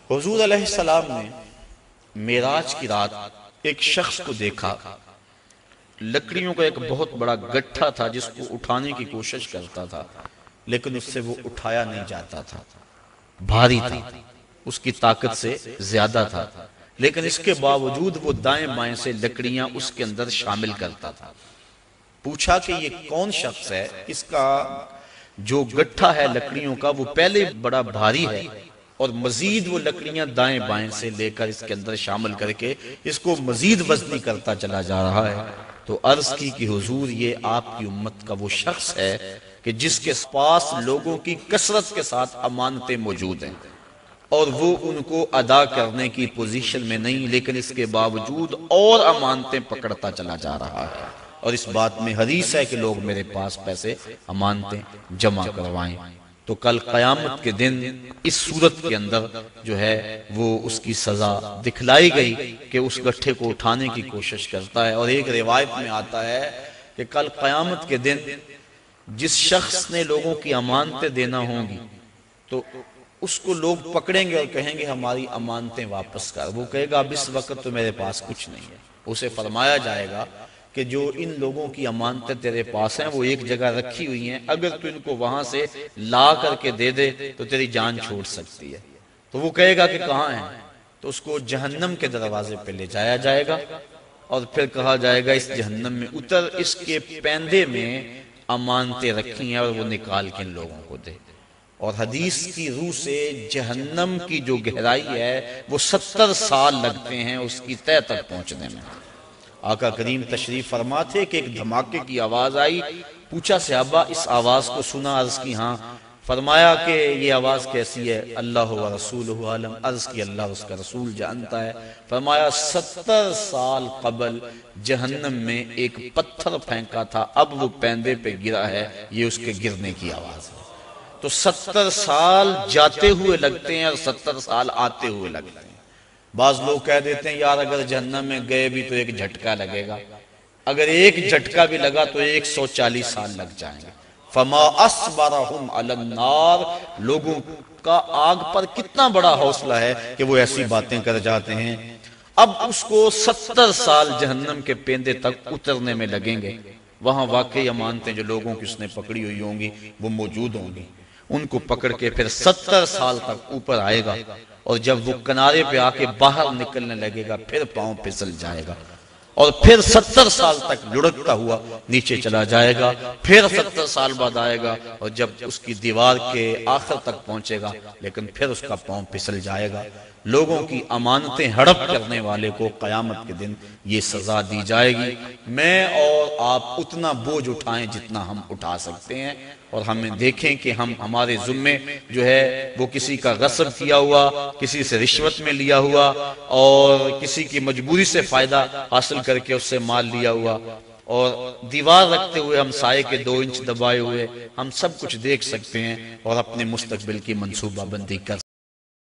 حضور علیہ السلام نے معراج کی رات ایک شخص کو دیکھا، لکڑیوں کا ایک بہت بڑا گٹھا تھا جس کو اٹھانے کی کوشش کرتا تھا، لیکن اس سے وہ اٹھایا نہیں جاتا تھا، بھاری تھا، اس کی طاقت سے زیادہ تھا، لیکن اس کے باوجود وہ دائیں بائیں سے لکڑیاں اس کے اندر شامل کرتا تھا۔ پوچھا کہ یہ کون شخص ہے؟ اس کا جو گٹھا ہے لکڑیوں کا وہ پہلے بڑا بھاری ہے اور مزید وہ لکڑیاں دائیں بائیں سے لے کر اس کے اندر شامل کر کے اس کو مزید وزنی کرتا چلا جا رہا ہے۔ تو عرض کی کہ حضور یہ آپ کی امت کا وہ شخص ہے کہ جس کے پاس لوگوں کی کثرت کے ساتھ امانتیں موجود ہیں اور وہ ان کو ادا کرنے کی پوزیشن میں نہیں، لیکن اس کے باوجود اور امانتیں پکڑتا چلا جا رہا ہے، اور اس بات میں حدیث ہے کہ لوگ میرے پاس پیسے امانتیں جمع کروائیں۔ تو کل قیامت کے دن اس صورت کے اندر جو ہے وہ اس کی سزا دکھلائی گئی کہ اس گٹھے کو اٹھانے کی کوشش کرتا ہے۔ اور ایک روایت میں آتا ہے کہ کل قیامت کے دن جس شخص نے لوگوں کی امانتیں دینا ہوں گی تو اس کو لوگ پکڑیں گے اور کہیں گے ہماری امانتیں واپس کر۔ وہ کہے گا اب اس وقت تو میرے پاس کچھ نہیں ہے۔ اسے فرمایا جائے گا کہ جو ان لوگوں کی امانتیں تیرے پاس ہیں وہ ایک جگہ رکھی ہوئی ہیں، اگر تو ان کو وہاں سے لا کر کے دے دے تو تیری جان چھوڑ سکتی ہے۔ تو وہ کہے گا کہ کہاں ہیں؟ تو اس کو جہنم کے دروازے پہ لے جایا جائے گا اور پھر کہا جائے گا اس جہنم میں اتر، اس کے پیندے میں امانتیں رکھی ہیں اور وہ نکال کے ان لوگوں کو دے۔ اور حدیث کی روح سے جہنم کی جو گہرائی ہے وہ 70 سال لگتے ہیں اس کی تہہ تک پہنچنے میں۔ آقا کریم تشریف فرما تھے کہ ایک دھماکے کی آواز آئی، پوچھا صحابہ اس آواز کو سنا؟ عرض کی ہاں۔ فرمایا کہ یہ آواز کیسی ہے؟ اللہ و رسولہ عالم۔ عرض کی اللہ اس کا رسول جانتا ہے۔ فرمایا 70 سال قبل جہنم میں ایک پتھر پھینکا تھا، اب وہ پیندے پہ گرا ہے، یہ اس کے گرنے کی آواز ہے۔ تو 70 سال جاتے ہوئے لگتے ہیں اور 70 سال آتے ہوئے لگتے ہیں۔ بعض لوگ کہہ دیتے ہیں یار اگر جہنم میں گئے بھی تو ایک جھٹکا لگے گا، اگر ایک جھٹکا بھی لگا تو 140 سال لگ جائیں گے۔ فما اصبرہم علی النار، لوگوں کا آگ پر کتنا بڑا حوصلہ ہے کہ وہ ایسی باتیں کر جاتے ہیں۔ اب اس کو 70 سال جہنم کے پیندے تک اترنے میں لگیں گے، وہاں واقعی امانتیں جو لوگوں کی اس نے پکڑی ہوئی ہوں گی وہ موجود ہوں گی، ان کو پکڑ کے پھر 70 سال تک اوپر آئے گا، اور جب وہ کنارے پہ آ کے باہر نکلنے لگے گا پھر پاؤں پھسل جائے گا، اور پھر 70 سال تک لڑکتا ہوا نیچے چلا جائے گا، پھر 70 سال بعد آئے گا، اور جب اس کی دیوار کے آخر تک پہنچے گا لیکن پھر اس کا پاؤں پھسل جائے گا۔ لوگوں کی امانتیں ہڑپ کرنے والے کو قیامت کے دن یہ سزا دی جائے گی۔ میں اور آپ اتنا بوجھ اٹھائیں جتنا ہم اٹھا سکتے ہیں، اور ہمیں دیکھیں کہ ہم ہمارے ذمے جو ہے وہ کسی کا غصب کیا ہوا، کسی سے رشوت میں لیا ہوا، اور کسی کی مجبوری سے فائدہ حاصل کر کے اس سے مال لیا ہوا، اور دیوار رکھتے ہوئے ہم سائے کے 2 انچ دبائے ہوئے، ہم سب کچھ دیکھ سکتے ہیں اور اپنے مستقبل کی منصوبہ بندی کر